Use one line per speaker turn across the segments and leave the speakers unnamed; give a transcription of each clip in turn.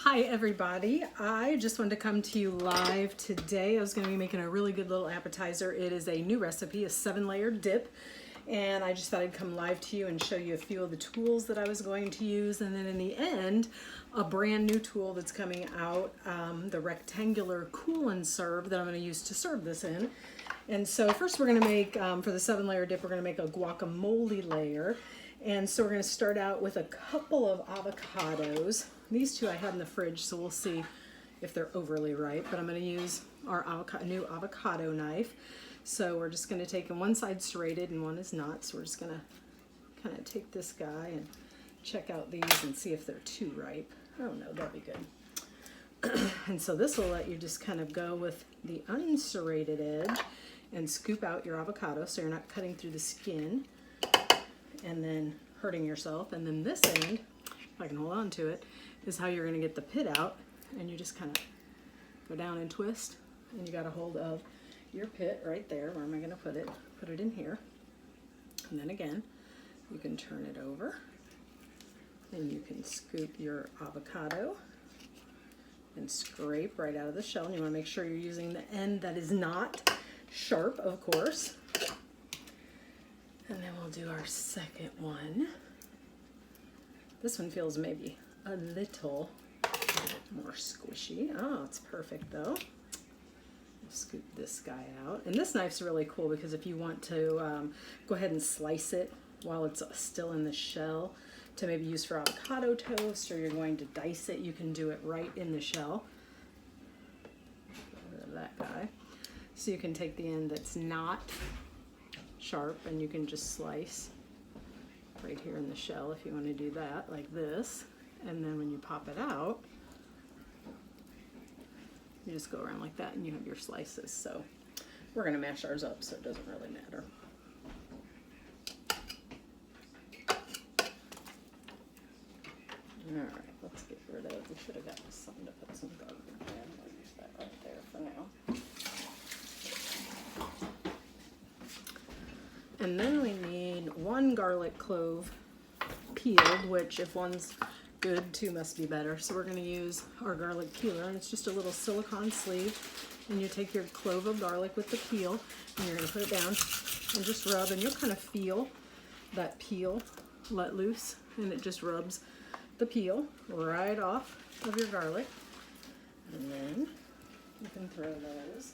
Hi everybody, I just wanted to come to you live today. I was going to be making a really good little appetizer. It is a new recipe, a 7-layer dip, and I just thought I'd come live to you and show you a few of the tools that I was going to use, and then in the end a brand new tool that's coming out, the rectangular cool and serve that I'm going to use to serve this in. And so first we're going to make, for the 7-layer dip, we're going to make a guacamole layer. And so we're going to start out with a couple of avocados. These two I had in the fridge, so we'll see if they're overly ripe. But I'm going to use our new avocado knife. So we're just going to take, and one side's serrated and one is not. So we're just going to kind of take this guy and check out these and see if they're too ripe. Oh no, that'll be good. And so this will let you just kind of go with the unserrated edge and scoop out your avocado so you're not cutting through the skin and then hurting yourself. And then this end, if I can hold on to it, is how you're going to get the pit out. And you just kind of go down and twist, and you got a hold of your pit right there. Where am I going to put it? Put it in here. And then again, you can turn it over and you can scoop your avocado and scrape right out of the shell. And you want to make sure you're using the end that is not sharp, of course. And then we'll do our second one. This one feels maybe a little more squishy. Oh, it's perfect though. We'll scoop this guy out. And this knife's really cool because if you want to go ahead and slice it while it's still in the shell to maybe use for avocado toast, or you're going to dice it, you can do it right in the shell. Get rid of that guy. So you can take the end that's not sharp and you can just slice right here in the shell if you want to do that, like this. And then when you pop it out, you just go around like that and you have your slices. So we're going to mash ours up, so it doesn't really matter. All right, let's get rid of, we should have gotten something to put some garlic in. I'll use that right there for now. And then we need 1 garlic clove peeled, which if one's good, 2 must be better. So we're going to use our garlic peeler, and it's just a little silicone sleeve. And you take your clove of garlic with the peel, and you're going to put it down and just rub, and you'll kind of feel that peel let loose, and it just rubs the peel right off of your garlic. And then you can throw those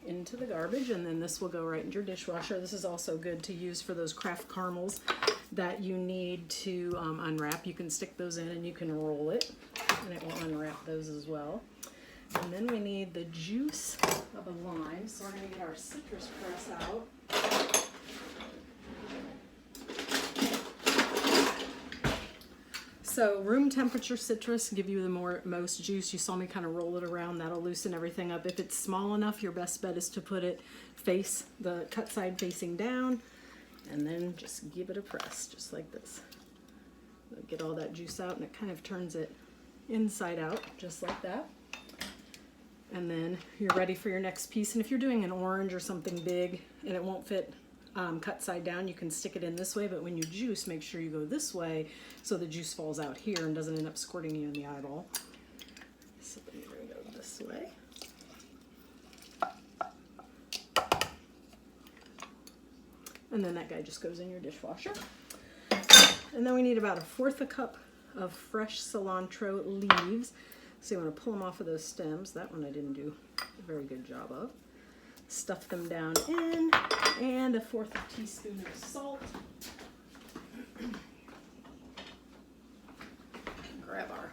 into the garbage, and then this will go right into your dishwasher. This is also good to use for those Kraft caramels that you need to unwrap. You can stick those in and you can roll it, and it will unwrap those as well. And then we need the juice of a lime, so we're going to get our citrus press out. So room temperature citrus give you the most juice. You saw me kind of roll it around. That'll loosen everything up. If it's small enough, your best bet is to put it the cut side facing down, and then just give it a press, just like this. Get all that juice out, and it kind of turns it inside out, just like that. And then you're ready for your next piece. And if you're doing an orange or something big and it won't fit cut side down, you can stick it in this way, but when you juice, make sure you go this way so the juice falls out here and doesn't end up squirting you in the eyeball. So then you're going to go this way. And then that guy just goes in your dishwasher. And then we need about 1/4 cup of fresh cilantro leaves. So you want to pull them off of those stems. That one I didn't do a very good job of. Stuff them down in, and 1/4 teaspoon of salt. Grab our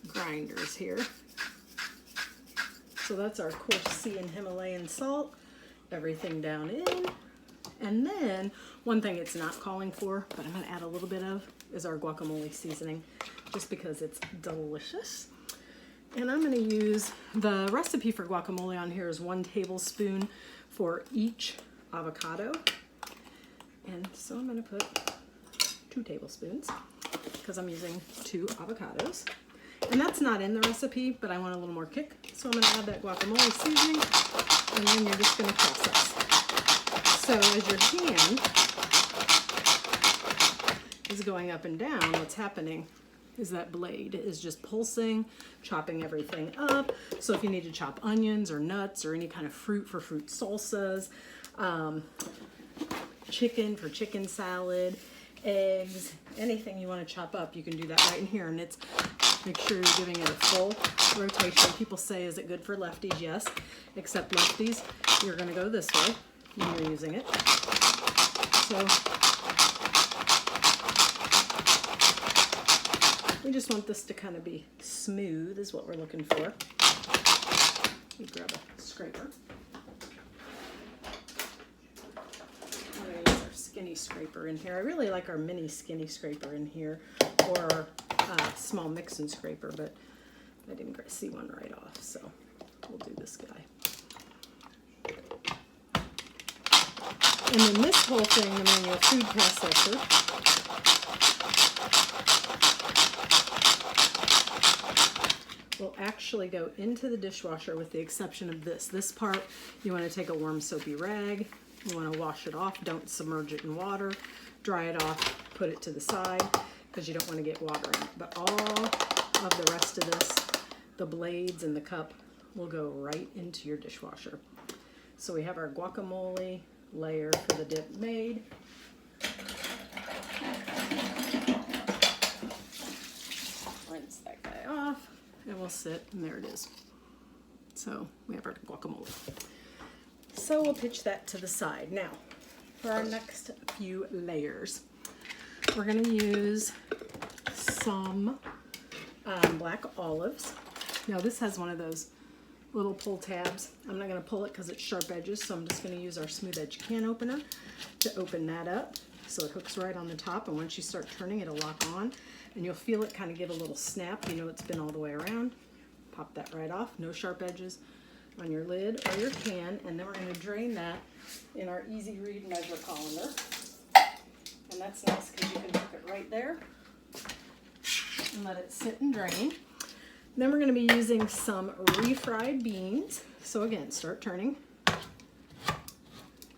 grinders here. So that's our coarse sea and Himalayan salt. Everything down in. And then one thing it's not calling for, but I'm going to add a little bit of, is our guacamole seasoning, just because it's delicious. And I'm going to use, the recipe for guacamole on here is 1 tablespoon for each avocado. And so I'm going to put 2 tablespoons because I'm using 2 avocados. And that's not in the recipe, but I want a little more kick. So I'm going to add that guacamole seasoning, and then you're just going to process. So as your hand is going up and down, what's happening is that blade is just pulsing, chopping everything up. So if you need to chop onions or nuts or any kind of fruit for fruit salsas, chicken for chicken salad, eggs, anything you want to chop up, you can do that right in here. And it's, make sure you're giving it a full rotation. People say, is it good for lefties? Yes, except lefties, you're going to go this way when you're using it. So we just want this to kind of be smooth is what we're looking for. Let me grab a scraper. I'm going to use our skinny scraper in here. I really like our mini skinny scraper in here, or our small mix-in scraper, but I didn't see one right off, so we'll do this guy. And then this whole thing, the manual food processor, will actually go into the dishwasher with the exception of this. This part, you want to take a warm soapy rag, you want to wash it off, don't submerge it in water, dry it off, put it to the side, because you don't want to get water in it. But all of the rest of this, the blades and the cup, will go right into your dishwasher. So we have our guacamole layer for the dip made. Rinse that guy off, and we'll sit, and there it is. So we have our guacamole. So we'll pitch that to the side. Now, for our next few layers, we're going to use some black olives. Now this has one of those little pull tabs. I'm not going to pull it because it's sharp edges, so I'm just going to use our smooth edge can opener to open that up so it hooks right on the top, and once you start turning, it'll lock on, and you'll feel it kind of give a little snap. You know it's been all the way around. Pop that right off. No sharp edges on your lid or your can, and then we're going to drain that in our easy read measure colander. And that's nice because you can hook it right there and let it sit and drain. Then we're going to be using some refried beans. So again, start turning.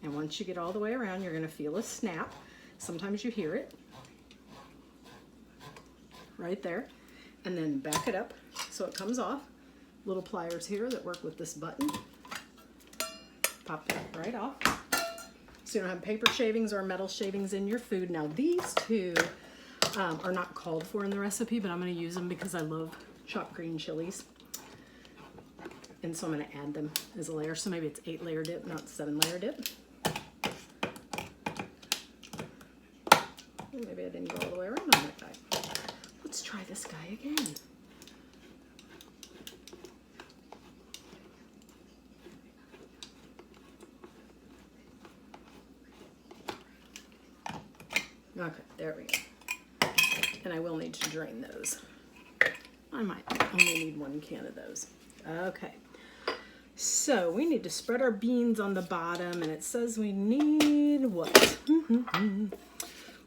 And once you get all the way around, you're going to feel a snap. Sometimes you hear it. Right there. And then back it up so it comes off. Little pliers here that work with this button. Pop that right off. So you don't have paper shavings or metal shavings in your food. Now these two are not called for in the recipe, but I'm going to use them because I love chopped green chilies. And so I'm going to add them as a layer. So maybe it's 8-layer dip, not 7-layer dip. Maybe I didn't go all the way around on that guy. Let's try this guy again. Okay, there we go. And I will need to drain those. I might only need 1 can of those. Okay, so we need to spread our beans on the bottom, and it says we need what?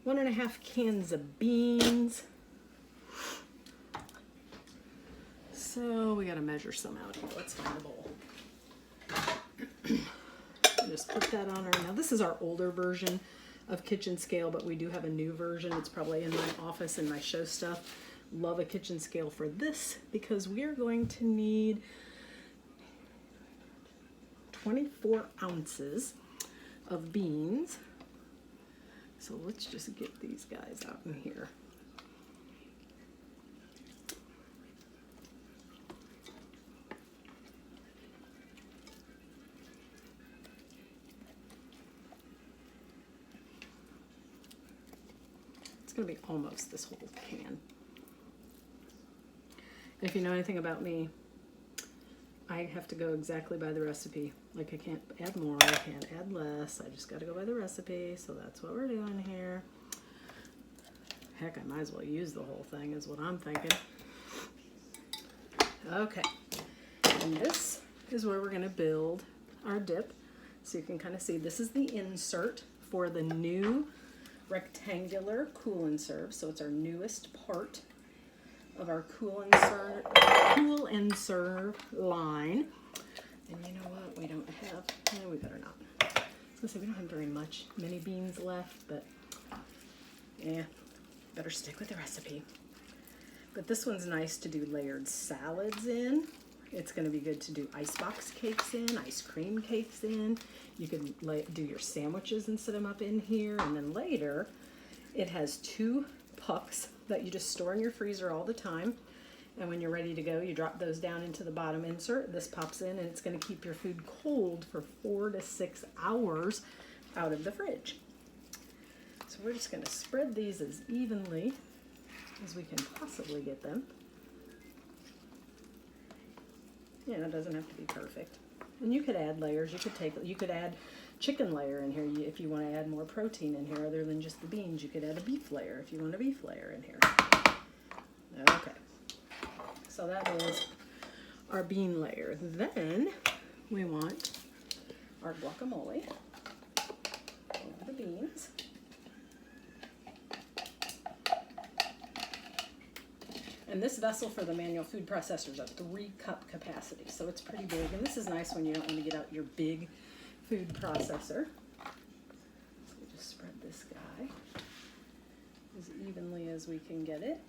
1.5 cans of beans. So we gotta measure some out here. Let's find a bowl. Just put that on our, now this is our older version of kitchen scale, but we do have a new version. It's probably in my office in my show stuff. Love a kitchen scale for this because we are going to need 24 ounces of beans. So let's just get these guys out in here. It's going to be almost this whole can. If you know anything about me, I have to go exactly by the recipe. Like I can't add more, I can't add less. I just got to go by the recipe. So that's what we're doing here. Heck, I might as well use the whole thing is what I'm thinking. Okay. And this is where we're going to build our dip. So you can kind of see this is the insert for the new rectangular cool and serve. So it's our newest part of our cool and serve line. And you know what? We don't have, no, we better not. I was gonna say we don't have very many beans left, but yeah, better stick with the recipe. But this one's nice to do layered salads in. It's going to be good to do icebox cakes in, ice cream cakes in. You can do your sandwiches and set them up in here. And then later, it has 2 pucks that you just store in your freezer all the time. And when you're ready to go, you drop those down into the bottom insert. This pops in, and it's going to keep your food cold for 4 to 6 hours out of the fridge. So we're just going to spread these as evenly as we can possibly get them. Yeah, it doesn't have to be perfect. And you could add layers. You could add chicken layer in here if you want to add more protein in here other than just the beans. You could add a beef layer if you want a beef layer in here. Okay. So that is our bean layer. Then we want our guacamole over the beans. And this vessel for the manual food processor is a 3-cup capacity, so it's pretty big. And this is nice when you don't want to get out your big food processor. So we just spread this guy as evenly as we can get it.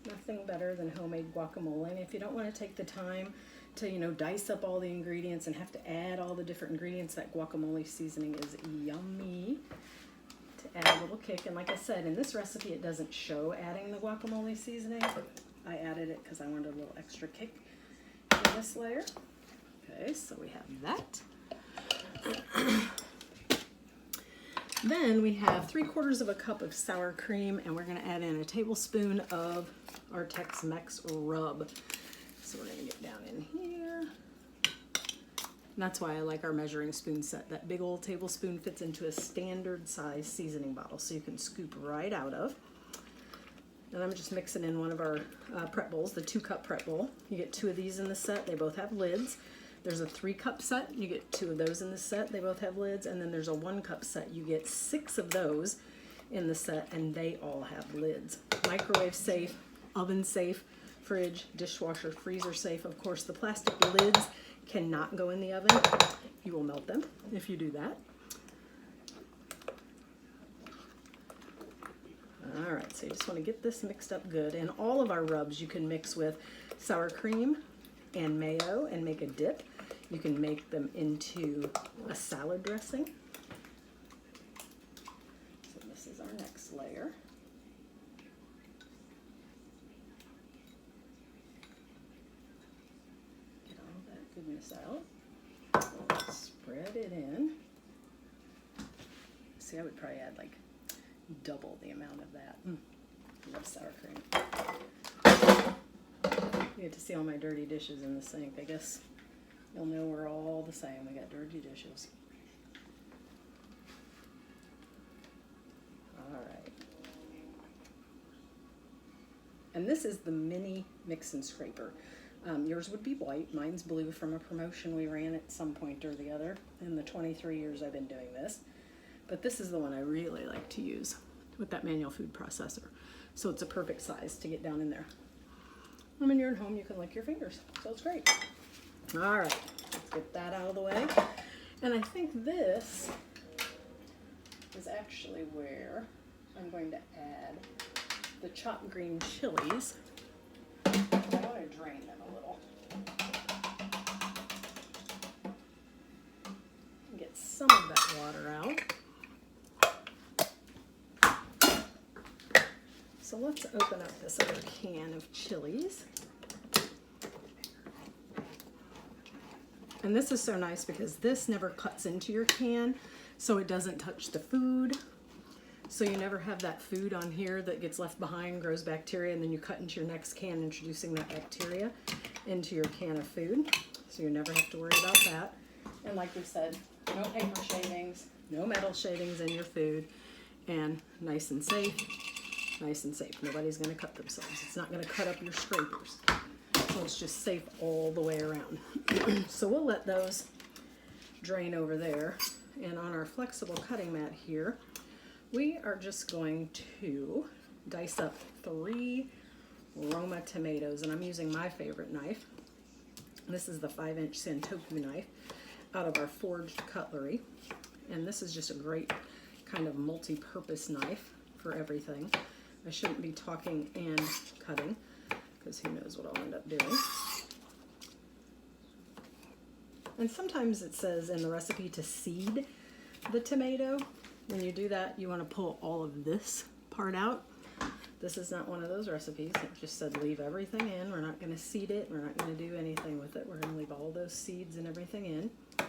Nothing better than homemade guacamole. And if you don't want to take the time to, dice up all the ingredients and have to add all the different ingredients, that guacamole seasoning is yummy to add a little kick. And like I said, in this recipe, it doesn't show adding the guacamole seasoning, but I added it because I wanted a little extra kick in this layer. Okay, so we have that. Then we have 3/4 of a cup of sour cream, and we're going to add in a tablespoon of our Tex-Mex rub. So we're going to get down in here. And that's why I like our measuring spoon set. That big old tablespoon fits into a standard size seasoning bottle, so you can scoop right out of. And I'm just mixing in one of our prep bowls, the 2-cup prep bowl. You get 2 of these in the set. They both have lids. There's a 3-cup set. You get 2 of those in the set. They both have lids. And then there's a 1-cup set. You get 6 of those in the set, and they all have lids. Microwave safe, oven safe, fridge, dishwasher, freezer safe. Of course, the plastic lids cannot go in the oven. You will melt them if you do that. All right, so you just want to get this mixed up good. And all of our rubs you can mix with sour cream and mayo and make a dip. You can make them into a salad dressing. So this is our next layer. Get all that goodness out. Spread it in. See, I would probably add like double the amount of that. I love sour cream. You get to see all my dirty dishes in the sink. I guess you'll know we're all the same. We got dirty dishes. All right. And this is the mini mix and scraper. Yours would be white. Mine's blue from a promotion we ran at some point or the other in the 23 years I've been doing this. But this is the one I really like to use with that manual food processor. So it's a perfect size to get down in there. And when you're at home, you can lick your fingers. So it's great. All right, let's get that out of the way. And I think this is actually where I'm going to add the chopped green chilies. I want to drain them a little. Get some of that water out. So let's open up this other can of chilies. And this is so nice because this never cuts into your can, so it doesn't touch the food. So you never have that food on here that gets left behind, grows bacteria, and then you cut into your next can, introducing that bacteria into your can of food. So you never have to worry about that. And like we said, no paper shavings, no metal shavings in your food, and nice and safe. Nice and safe. Nobody's going to cut themselves. It's not going to cut up your scrapers. So it's just safe all the way around. So we'll let those drain over there. And on our flexible cutting mat here, we are just going to dice up 3 Roma tomatoes. And I'm using my favorite knife. This is the 5-inch Santoku knife out of our forged cutlery. And this is just a great kind of multi-purpose knife for everything. I shouldn't be talking and cutting because who knows what I'll end up doing. And sometimes it says in the recipe to seed the tomato. When you do that, you want to pull all of this part out. This is not one of those recipes. It just said leave everything in. We're not going to seed it. We're not going to do anything with it. We're going to leave all those seeds and everything in. I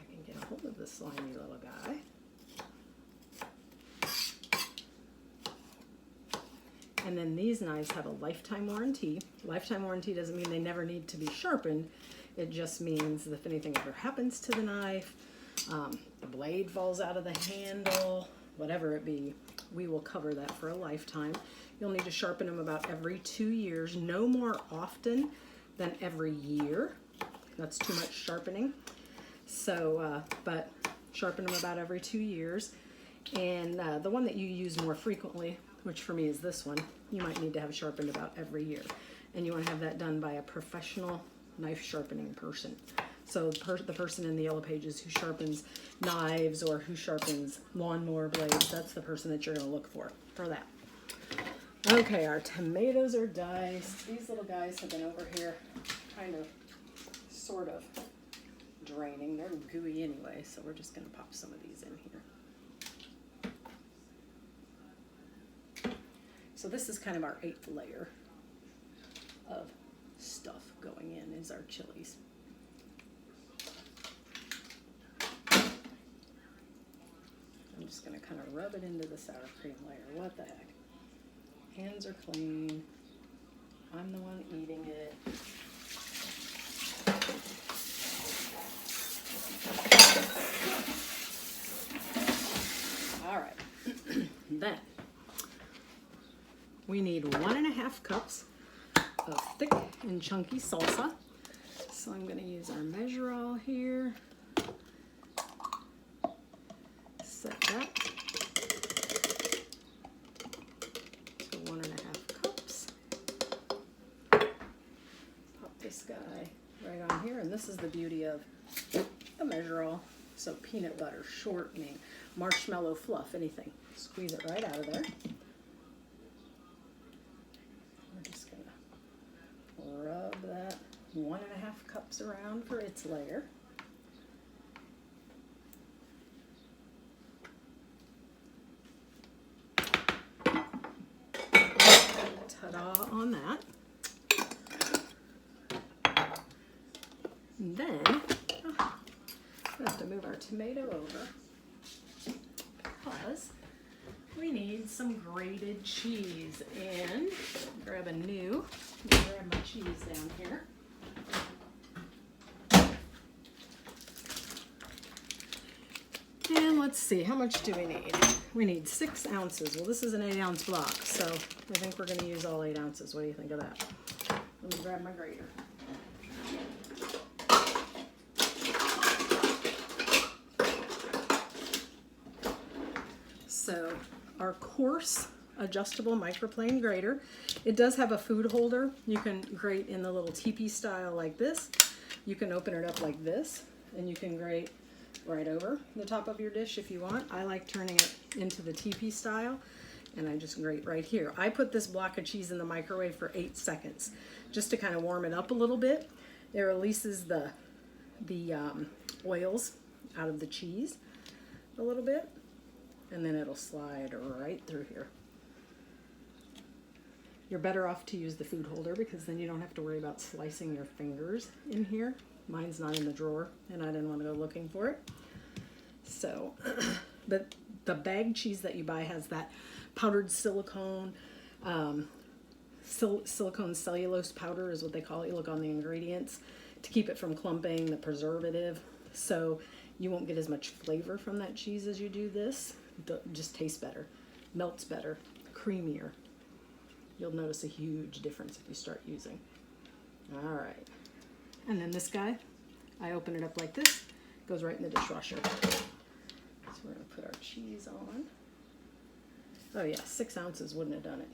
can get a hold of this slimy little guy. And then these knives have a lifetime warranty. Lifetime warranty doesn't mean they never need to be sharpened. It just means that if anything ever happens to the knife, the blade falls out of the handle, whatever it be, we will cover that for a lifetime. You'll need to sharpen them about every 2 years, no more often than every year. That's too much sharpening. So, but sharpen them about every 2 years. And the one that you use more frequently, which for me is this one, you might need to have sharpened about every year. And you want to have that done by a professional knife sharpening person. So the person in the yellow pages who sharpens knives or who sharpens lawnmower blades, that's the person that you're going to look for that. Okay, our tomatoes are diced. These little guys have been over here kind of sort of draining. They're gooey anyway, so we're just going to pop some of these in here. So this is kind of our 8th layer of stuff going in is our chilies. I'm just going to kind of rub it into the sour cream layer. What the heck? Hands are clean. I'm the one eating it. All right. Then we need 1.5 cups of thick and chunky salsa. So I'm going to use our measure-all here. Set that to 1.5 cups. Pop this guy right on here, and this is the beauty of the measure-all. So peanut butter, shortening, marshmallow fluff, anything. Squeeze it right out of there. Rub that 1.5 cups around for its layer. Ta-da on that. And then we have to move our tomato over because we need some grated cheese. And grab a new, grab my cheese down here. And let's see, how much do we need? We need 6 ounces. Well, this is an 8-ounce block, so I think we're going to use all 8 ounces. What do you think of that? Let me grab my grater. So our coarse adjustable microplane grater, it does have a food holder. You can grate in the little teepee style like this. You can open it up like this, and you can grate right over the top of your dish if you want. I like turning it into the teepee style, and I just grate right here. I put this block of cheese in the microwave for 8 seconds just to kind of warm it up a little bit. It releases the oils out of the cheese a little bit, and then it'll slide right through here. You're better off to use the food holder because then you don't have to worry about slicing your fingers in here. Mine's not in the drawer, and I didn't want to go looking for it. So, but the bagged cheese that you buy has that powdered silicone, silicone cellulose powder is what they call it. You look on the ingredients to keep it from clumping, the preservative. So you won't get as much flavor from that cheese as you do this. It just tastes better, melts better, creamier. You'll notice a huge difference if you start using. All right. And then this guy, I open it up like this, goes right in the dishwasher. So we're going to put our cheese on. Oh yeah, 6 ounces wouldn't have done it.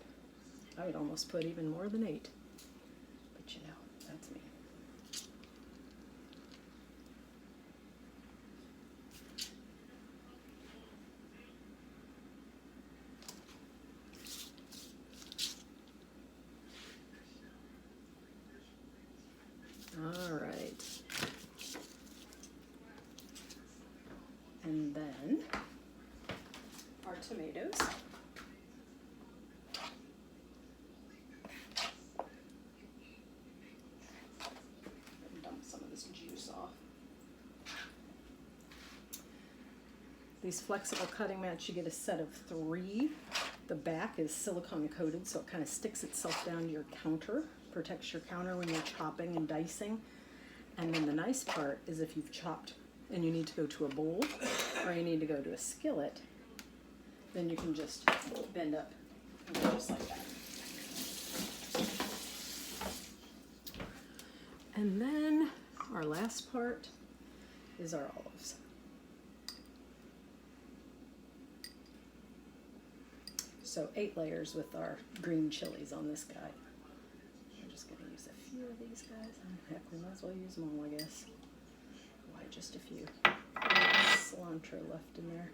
I would almost put even more than 8. But you know, that's me. All right. And then our tomatoes. Dump some of this juice off. These flexible cutting mats, you get a set of 3. The back is silicone coated, so it kind of sticks itself down to your counter, protects your counter when you're chopping and dicing. And then the nice part is if you've chopped and you need to go to a bowl or you need to go to a skillet, then you can just bend up and go just like that. And then our last part is our olives. So 8 layers with our green chilies on this guy. I'm just going to use a few of these guys. Heck, we might as well use them all, I guess. Why just a few? Cilantro left in there.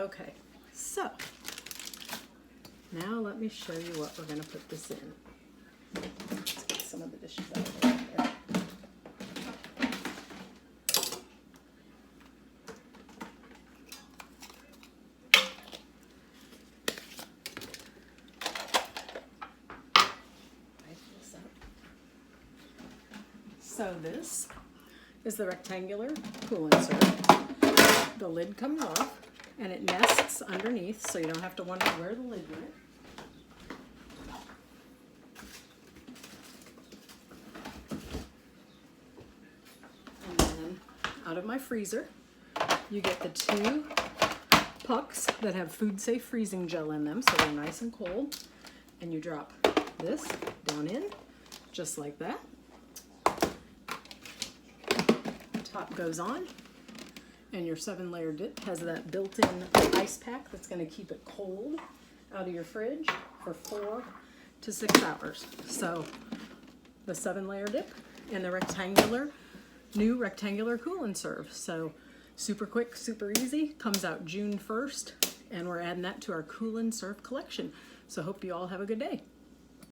Okay, so now let me show you what we're going to put this in. Let's get some of the dishes out of there. So this is the rectangular cool insert. The lid comes off and it nests underneath, so you don't have to wonder where the lid went. And then out of my freezer, you get the 2 pucks that have food safe freezing gel in them, so they're nice and cold. And you drop this down in, just like that. Top goes on, and your 7-layer dip has that built-in ice pack that's going to keep it cold out of your fridge for 4 to 6 hours. So the 7-layer dip and the new rectangular cool and serve. So super quick, super easy, comes out June 1st, and we're adding that to our cool and serve collection. So hope you all have a good day.